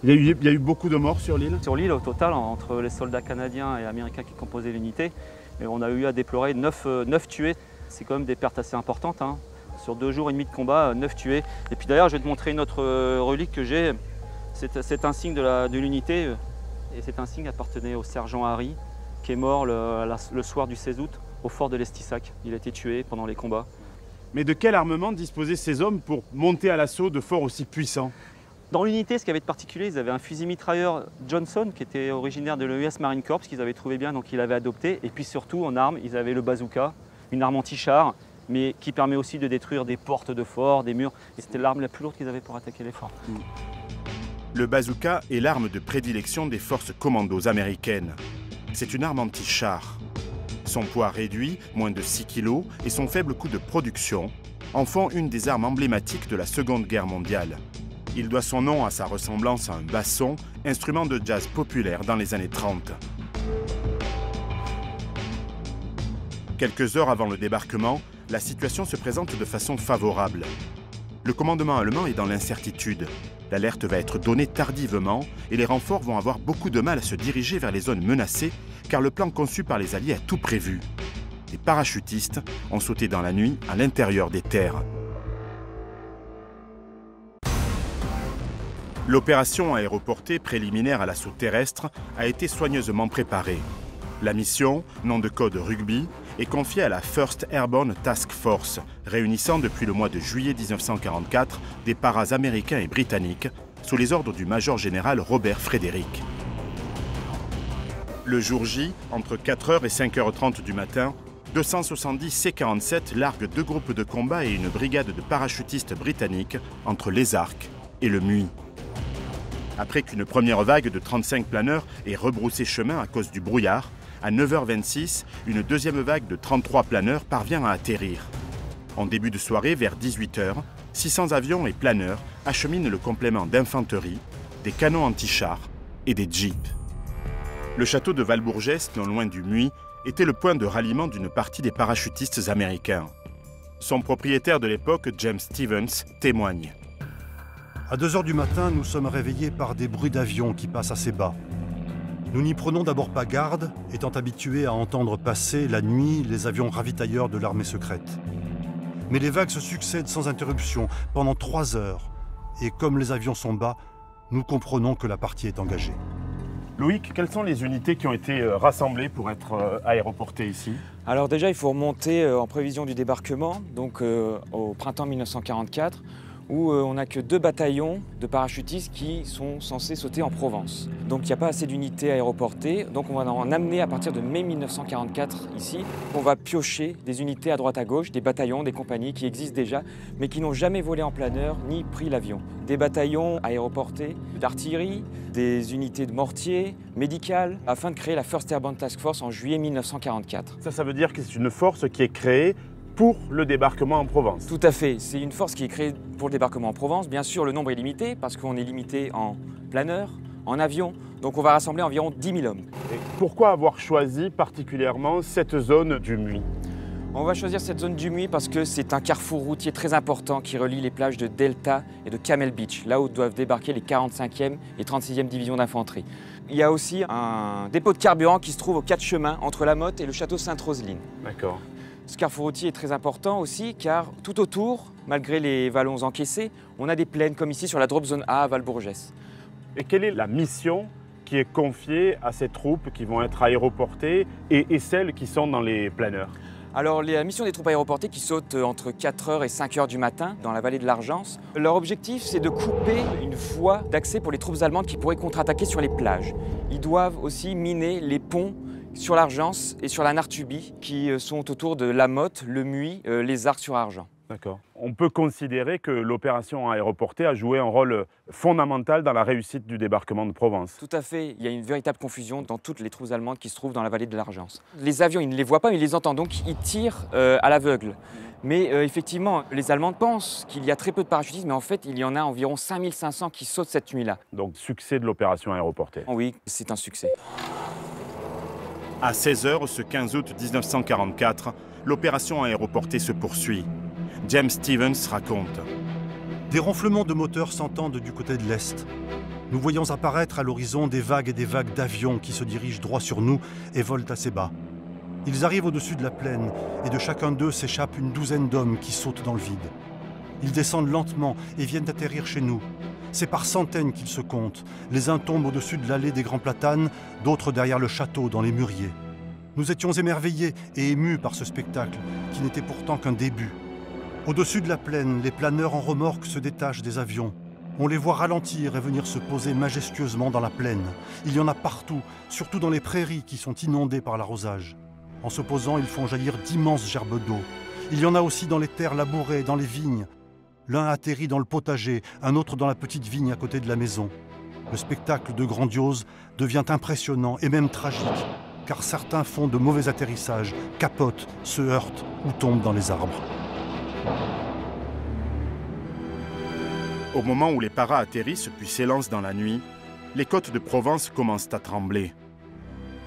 Il y a eu beaucoup de morts sur l'île? Sur l'île, au total, entre les soldats canadiens et américains qui composaient l'unité, on a eu à déplorer 9 tués. C'est quand même des pertes assez importantes. Hein. Sur 2 jours et demi de combat, 9 tués. Et puis d'ailleurs, je vais te montrer une autre relique que j'ai. C'est un signe de l'unité. Et cet insigne appartenait au sergent Harry, qui est mort le soir du 16 août au fort de l'Estissac. Il a été tué pendant les combats. Mais de quel armement disposaient ces hommes pour monter à l'assaut de forts aussi puissants? Dans l'unité, ce qu'il y avait de particulier, ils avaient un fusil mitrailleur Johnson qui était originaire de l'US Marine Corps, qu'ils avaient trouvé bien, donc ils l'avaient adopté. Et puis surtout, en armes, ils avaient le bazooka, une arme anti-char, mais qui permet aussi de détruire des portes de forts, des murs. Et c'était l'arme la plus lourde qu'ils avaient pour attaquer les forts. Le bazooka est l'arme de prédilection des forces commandos américaines. C'est une arme anti-char. Son poids réduit, moins de 6 kg, et son faible coût de production en font une des armes emblématiques de la Seconde Guerre mondiale. Il doit son nom à sa ressemblance à un basson, instrument de jazz populaire dans les années 30. Quelques heures avant le débarquement, la situation se présente de façon favorable. Le commandement allemand est dans l'incertitude. L'alerte va être donnée tardivement et les renforts vont avoir beaucoup de mal à se diriger vers les zones menacées car le plan conçu par les Alliés a tout prévu. Les parachutistes ont sauté dans la nuit à l'intérieur des terres. L'opération aéroportée préliminaire à l'assaut terrestre a été soigneusement préparée. La mission, nom de code Rugby, est confiée à la First Airborne Task Force, réunissant depuis le mois de juillet 1944 des paras américains et britanniques sous les ordres du major général Robert Frederick. Le jour J, entre 4h et 5h30 du matin, 270 C-47 larguent 2 groupes de combat et une brigade de parachutistes britanniques entre les Arcs et le Muy. Après qu'une première vague de 35 planeurs ait rebroussé chemin à cause du brouillard, à 9h26, une deuxième vague de 33 planeurs parvient à atterrir. En début de soirée, vers 18h, 600 avions et planeurs acheminent le complément d'infanterie, des canons anti-chars et des jeeps. Le château de Walburgès, non loin du Muy, était le point de ralliement d'une partie des parachutistes américains. Son propriétaire de l'époque, James Stevens, témoigne. À 2 h du matin, nous sommes réveillés par des bruits d'avions qui passent assez bas. Nous n'y prenons d'abord pas garde, étant habitués à entendre passer la nuit les avions ravitailleurs de l'armée secrète. Mais les vagues se succèdent sans interruption pendant 3 heures. Et comme les avions sont bas, nous comprenons que la partie est engagée. Loïc, quelles sont les unités qui ont été rassemblées pour être aéroportées ici? Alors déjà, il faut remonter en prévision du débarquement, donc au printemps 1944, où on n'a que 2 bataillons de parachutistes qui sont censés sauter en Provence. Donc il n'y a pas assez d'unités aéroportées, donc on va en amener à partir de mai 1944 ici. On va piocher des unités à droite à gauche, des bataillons, des compagnies qui existent déjà, mais qui n'ont jamais volé en planeur ni pris l'avion. Des bataillons aéroportés d'artillerie, des unités de mortier, médicales, afin de créer la First Airborne Task Force en juillet 1944. Ça veut dire que c'est une force qui est créée pour le débarquement en Provence. Tout à fait, c'est une force qui est créée pour le débarquement en Provence. Bien sûr, le nombre est limité parce qu'on est limité en planeur, en avion, donc on va rassembler environ 10 000 hommes. Et pourquoi avoir choisi particulièrement cette zone du Muy? On va choisir cette zone du Muy parce que c'est un carrefour routier très important qui relie les plages de Delta et de Camel Beach, là où doivent débarquer les 45e et 36e divisions d'infanterie. Il y a aussi un dépôt de carburant qui se trouve aux 4 chemins entre la Motte et le château Sainte-Roseline. D'accord. Ce carrefour routier est très important aussi car tout autour, malgré les vallons encaissés, on a des plaines comme ici sur la Drop Zone A à Walburgès. Et quelle est la mission qui est confiée à ces troupes qui vont être aéroportées et celles qui sont dans les planeurs? Alors, la mission des troupes aéroportées qui sautent entre 4h et 5h du matin dans la vallée de l'Argence, leur objectif, c'est de couper une voie d'accès pour les troupes allemandes qui pourraient contre-attaquer sur les plages. Ils doivent aussi miner les ponts sur l'Argence et sur la Nartubie qui sont autour de La Motte, Le Muy, les Arcs sur Argens. D'accord. On peut considérer que l'opération aéroportée a joué un rôle fondamental dans la réussite du débarquement de Provence. Tout à fait. Il y a une véritable confusion dans toutes les troupes allemandes qui se trouvent dans la vallée de l'Argence. Les avions, ils ne les voient pas, mais ils les entendent, donc ils tirent à l'aveugle. Mais effectivement, les Allemands pensent qu'il y a très peu de parachutistes, mais en fait, il y en a environ 5500 qui sautent cette nuit-là. Donc, succès de l'opération aéroportée. Oui, c'est un succès. À 16h, ce 15 août 1944, l'opération aéroportée se poursuit. James Stevens raconte. Des ronflements de moteurs s'entendent du côté de l'Est. Nous voyons apparaître à l'horizon des vagues et des vagues d'avions qui se dirigent droit sur nous et volent assez bas. Ils arrivent au-dessus de la plaine et de chacun d'eux s'échappe une douzaine d'hommes qui sautent dans le vide. Ils descendent lentement et viennent atterrir chez nous. C'est par centaines qu'ils se comptent. Les uns tombent au-dessus de l'allée des Grands Platanes, d'autres derrière le château dans les mûriers. Nous étions émerveillés et émus par ce spectacle qui n'était pourtant qu'un début. Au-dessus de la plaine, les planeurs en remorque se détachent des avions. On les voit ralentir et venir se poser majestueusement dans la plaine. Il y en a partout, surtout dans les prairies qui sont inondées par l'arrosage. En se posant, ils font jaillir d'immenses gerbes d'eau. Il y en a aussi dans les terres labourées, dans les vignes. L'un atterrit dans le potager, un autre dans la petite vigne à côté de la maison. Le spectacle de grandiose devient impressionnant et même tragique, car certains font de mauvais atterrissages, capotent, se heurtent ou tombent dans les arbres. Au moment où les paras atterrissent puis s'élancent dans la nuit, les côtes de Provence commencent à trembler.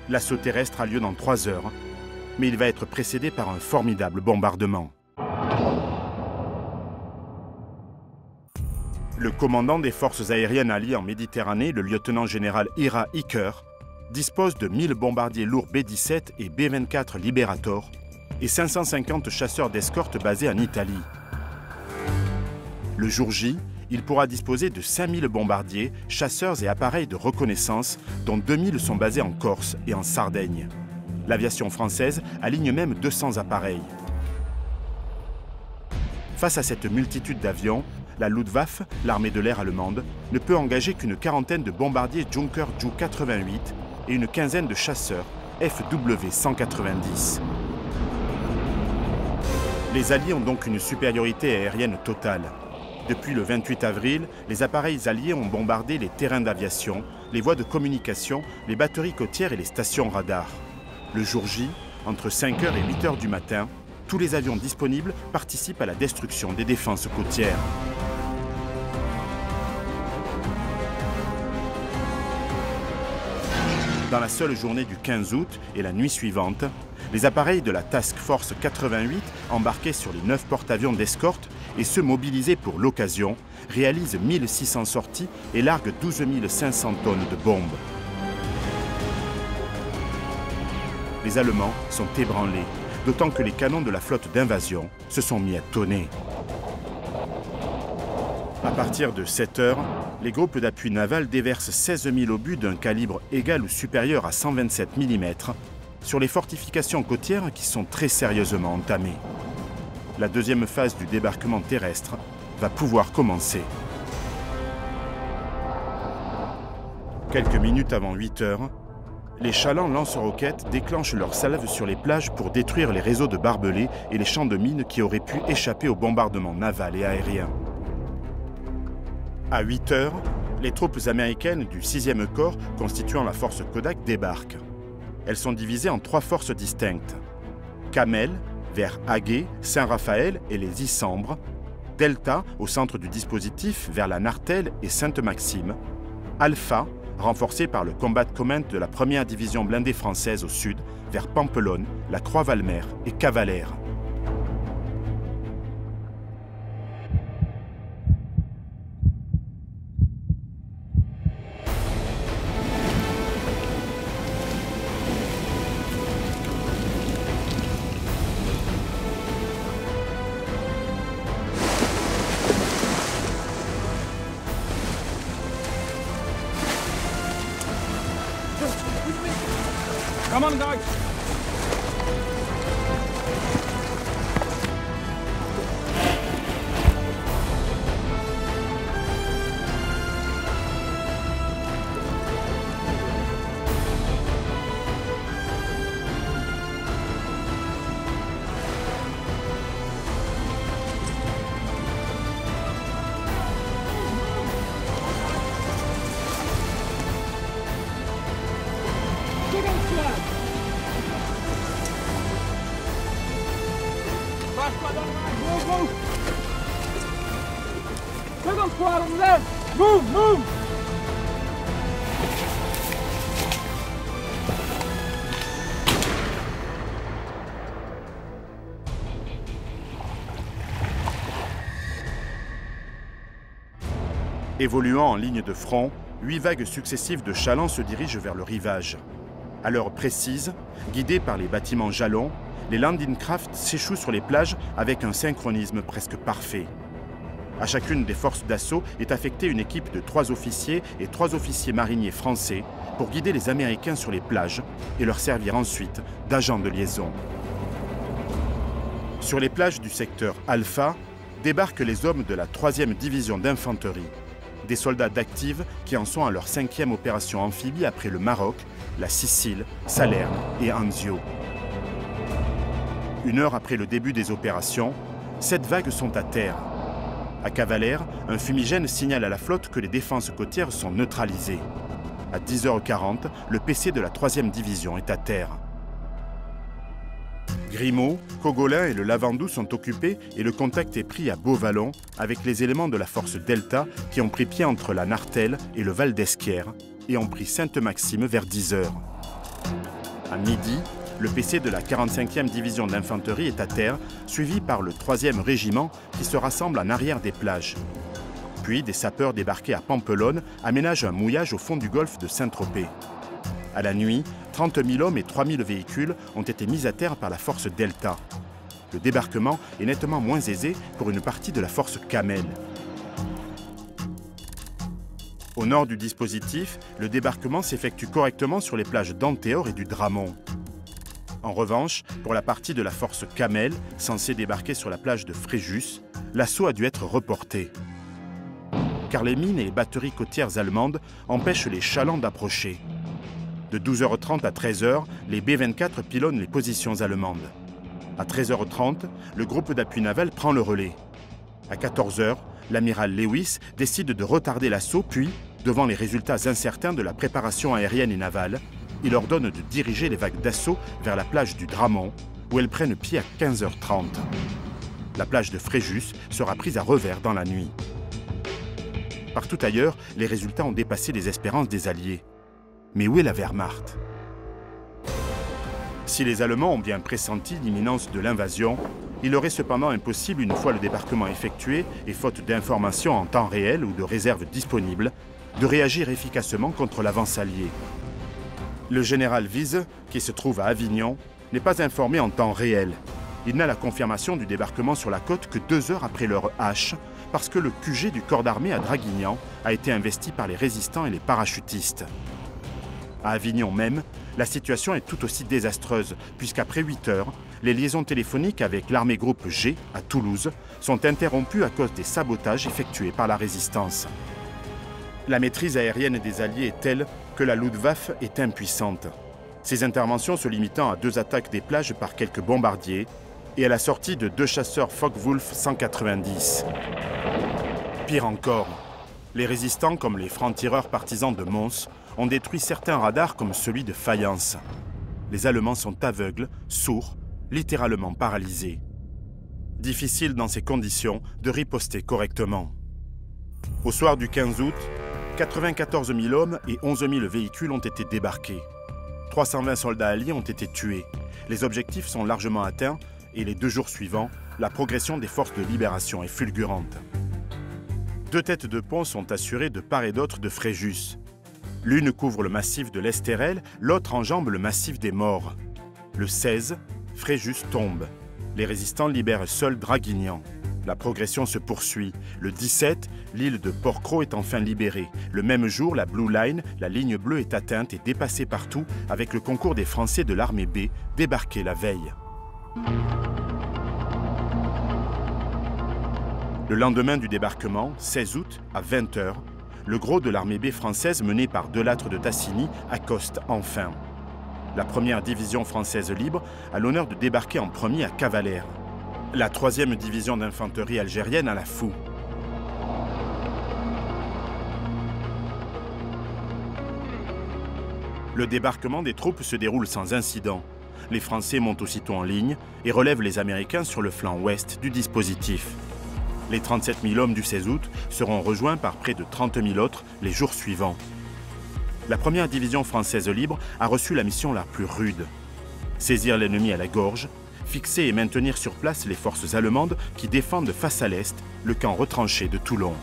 L'assaut terrestre a lieu dans 3 heures, mais il va être précédé par un formidable bombardement. Le commandant des forces aériennes alliées en Méditerranée, le lieutenant-général Ira Iker, dispose de 1000 bombardiers lourds B-17 et B-24 Liberator et 550 chasseurs d'escorte basés en Italie. Le jour J, il pourra disposer de 5000 bombardiers, chasseurs et appareils de reconnaissance, dont 2000 sont basés en Corse et en Sardaigne. L'aviation française aligne même 200 appareils. Face à cette multitude d'avions, la Luftwaffe, l'armée de l'air allemande, ne peut engager qu'une quarantaine de bombardiers Junker Ju-88 et une quinzaine de chasseurs FW-190. Les Alliés ont donc une supériorité aérienne totale. Depuis le 28 avril, les appareils alliés ont bombardé les terrains d'aviation, les voies de communication, les batteries côtières et les stations radars. Le jour J, entre 5h et 8h du matin, tous les avions disponibles participent à la destruction des défenses côtières. Dans la seule journée du 15 août et la nuit suivante, les appareils de la Task Force 88, embarqués sur les 9 porte-avions d'escorte et ceux mobilisés pour l'occasion, réalisent 1600 sorties et larguent 12 500 tonnes de bombes. Les Allemands sont ébranlés, d'autant que les canons de la flotte d'invasion se sont mis à tonner. À partir de 7 heures, les groupes d'appui naval déversent 16 000 obus d'un calibre égal ou supérieur à 127 mm sur les fortifications côtières qui sont très sérieusement entamées. La deuxième phase du débarquement terrestre va pouvoir commencer. Quelques minutes avant 8 heures, les chalands lance-roquettes déclenchent leurs salves sur les plages pour détruire les réseaux de barbelés et les champs de mines qui auraient pu échapper au bombardement naval et aérien. À 8 heures, les troupes américaines du 6e corps constituant la force Kodak débarquent. Elles sont divisées en 3 forces distinctes. Camel, vers Aguet, Saint-Raphaël et les Issambres. Delta, au centre du dispositif, vers la Nartelle et Sainte-Maxime. Alpha, renforcé par le Combat Command de la 1re division blindée française au sud, vers Pampelonne, la Croix-Valmer et Cavalère. Come on, guys! Évoluant en ligne de front, 8 vagues successives de chalands se dirigent vers le rivage. À l'heure précise, guidés par les bâtiments jalons, les landing craft s'échouent sur les plages avec un synchronisme presque parfait. À chacune des forces d'assaut est affectée une équipe de 3 officiers et 3 officiers mariniers français pour guider les Américains sur les plages et leur servir ensuite d'agents de liaison. Sur les plages du secteur Alpha débarquent les hommes de la 3e division d'infanterie. Des soldats d'active qui en sont à leur 5e opération amphibie après le Maroc, la Sicile, Salerne et Anzio. 1 heure après le début des opérations, 7 vagues sont à terre. À Cavalère, un fumigène signale à la flotte que les défenses côtières sont neutralisées. À 10h40, le PC de la 3e division est à terre. Grimaud, Cogolin et le Lavandou sont occupés et le contact est pris à Beauvallon avec les éléments de la force Delta qui ont pris pied entre la Nartelle et le Val d'Esquière et ont pris Sainte-Maxime vers 10h. À midi, le PC de la 45e division d'infanterie est à terre, suivi par le 3e régiment qui se rassemble en arrière des plages. Puis des sapeurs débarqués à Pampelonne aménagent un mouillage au fond du golfe de Saint-Tropez. À la nuit, 30 000 hommes et 3 000 véhicules ont été mis à terre par la force Delta. Le débarquement est nettement moins aisé pour une partie de la force Camel. Au nord du dispositif, le débarquement s'effectue correctement sur les plages d'Antéor et du Dramont. En revanche, pour la partie de la force Camel, censée débarquer sur la plage de Fréjus, l'assaut a dû être reporté. Car les mines et les batteries côtières allemandes empêchent les chalands d'approcher. De 12h30 à 13h, les B-24 pilonnent les positions allemandes. À 13h30, le groupe d'appui naval prend le relais. À 14h, l'amiral Lewis décide de retarder l'assaut, puis, devant les résultats incertains de la préparation aérienne et navale, il ordonne de diriger les vagues d'assaut vers la plage du Dramont, où elles prennent pied à 15h30. La plage de Fréjus sera prise à revers dans la nuit. Partout ailleurs, les résultats ont dépassé les espérances des Alliés. Mais où est la Wehrmacht? Si les Allemands ont bien pressenti l'imminence de l'invasion, il leur est cependant impossible, une fois le débarquement effectué et faute d'informations en temps réel ou de réserves disponibles, de réagir efficacement contre l'avance alliée. Le général Wiese, qui se trouve à Avignon, n'est pas informé en temps réel. Il n'a la confirmation du débarquement sur la côte que 2 heures après leur hache, parce que le QG du corps d'armée à Draguignan a été investi par les résistants et les parachutistes. À Avignon même, la situation est tout aussi désastreuse, puisqu'après 8 heures, les liaisons téléphoniques avec l'armée groupe G à Toulouse sont interrompues à cause des sabotages effectués par la résistance. La maîtrise aérienne des Alliés est telle que la Luftwaffe est impuissante. Ces interventions se limitant à 2 attaques des plages par quelques bombardiers et à la sortie de 2 chasseurs Focke-Wulf 190. Pire encore, les résistants comme les francs-tireurs partisans de Mons ont détruit certains radars comme celui de Fayence. Les Allemands sont aveugles, sourds, littéralement paralysés. Difficile dans ces conditions de riposter correctement. Au soir du 15 août, 94 000 hommes et 11 000 véhicules ont été débarqués. 320 soldats alliés ont été tués. Les objectifs sont largement atteints et les 2 jours suivants, la progression des forces de libération est fulgurante. 2 têtes de pont sont assurées de part et d'autre de Fréjus. L'une couvre le massif de l'Estérel, l'autre enjambe le massif des Morts. Le 16, Fréjus tombe. Les résistants libèrent seuls Draguignan. La progression se poursuit. Le 17, l'île de Port-Cros est enfin libérée. Le même jour, la Blue Line, la ligne bleue, est atteinte et dépassée partout avec le concours des Français de l'armée B, débarqués la veille. Le lendemain du débarquement, 16 août, à 20h, le gros de l'armée B française menée par Delattre de Tassigny accoste enfin. La 1re division française libre a l'honneur de débarquer en premier à Cavalère. La 3e division d'infanterie algérienne à La Fou. Le débarquement des troupes se déroule sans incident. Les Français montent aussitôt en ligne et relèvent les Américains sur le flanc ouest du dispositif. Les 37 000 hommes du 16 août seront rejoints par près de 30 000 autres les jours suivants. La première division française libre a reçu la mission la plus rude. Saisir l'ennemi à la gorge, fixer et maintenir sur place les forces allemandes qui défendent face à l'est le camp retranché de Toulon.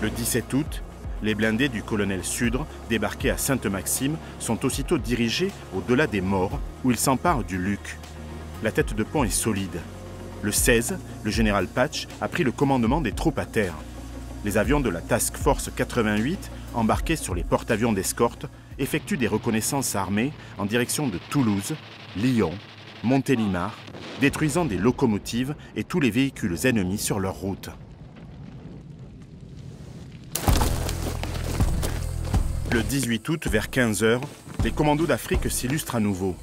Le 17 août, les blindés du colonel Sudre, débarqués à Sainte-Maxime, sont aussitôt dirigés au-delà des morts, où ils s'emparent du Luc. La tête de pont est solide. Le 16, le général Patch a pris le commandement des troupes à terre. Les avions de la Task Force 88, embarqués sur les porte-avions d'escorte, effectuent des reconnaissances armées en direction de Toulouse, Lyon, Montélimar, détruisant des locomotives et tous les véhicules ennemis sur leur route. Le 18 août, vers 15 h, les commandos d'Afrique s'illustrent à nouveau.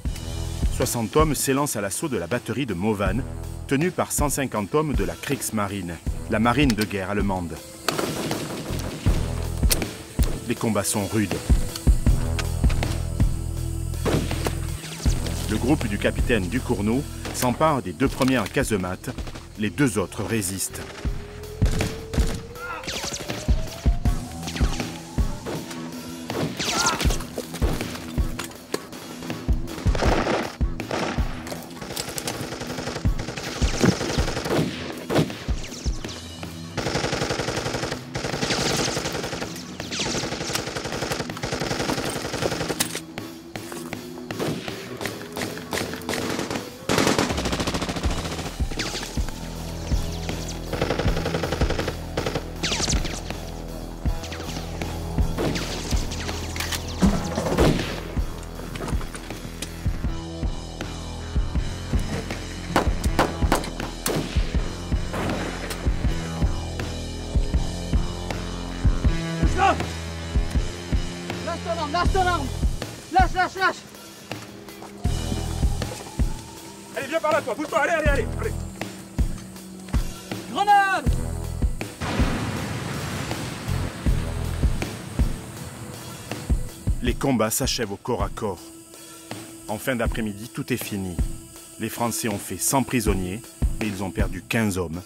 60 hommes s'élancent à l'assaut de la batterie de Mauvanne, tenue par 150 hommes de la Kriegsmarine, la marine de guerre allemande. Les combats sont rudes. Le groupe du capitaine Ducournau s'empare des 2 premières casemates, les 2 autres résistent. Lâche ton arme! Lâche! Allez, viens par là, toi, bouge-toi, allez! Grenade! Les combats s'achèvent au corps à corps. En fin d'après-midi, tout est fini. Les Français ont fait 100 prisonniers et ils ont perdu 15 hommes.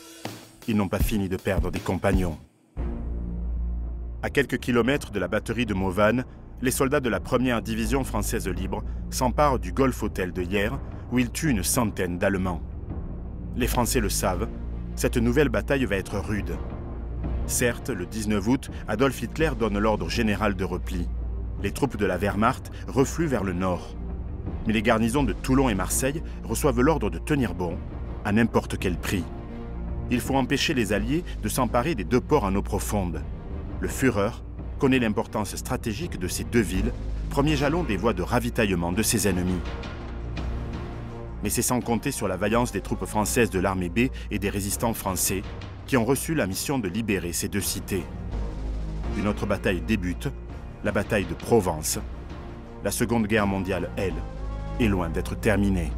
Ils n'ont pas fini de perdre des compagnons. À quelques kilomètres de la batterie de Mauvanne, les soldats de la première division française libre s'emparent du Golf Hotel de Hyères où ils tuent une centaine d'Allemands. Les Français le savent, cette nouvelle bataille va être rude. Certes, le 19 août, Adolf Hitler donne l'ordre général de repli. Les troupes de la Wehrmacht refluent vers le nord. Mais les garnisons de Toulon et Marseille reçoivent l'ordre de tenir bon, à n'importe quel prix. Il faut empêcher les Alliés de s'emparer des 2 ports en eau profonde. Le Führer connaît l'importance stratégique de ces 2 villes, premier jalon des voies de ravitaillement de ses ennemis. Mais c'est sans compter sur la vaillance des troupes françaises de l'armée B et des résistants français qui ont reçu la mission de libérer ces 2 cités. Une autre bataille débute, la bataille de Provence. La Seconde Guerre mondiale, elle, est loin d'être terminée.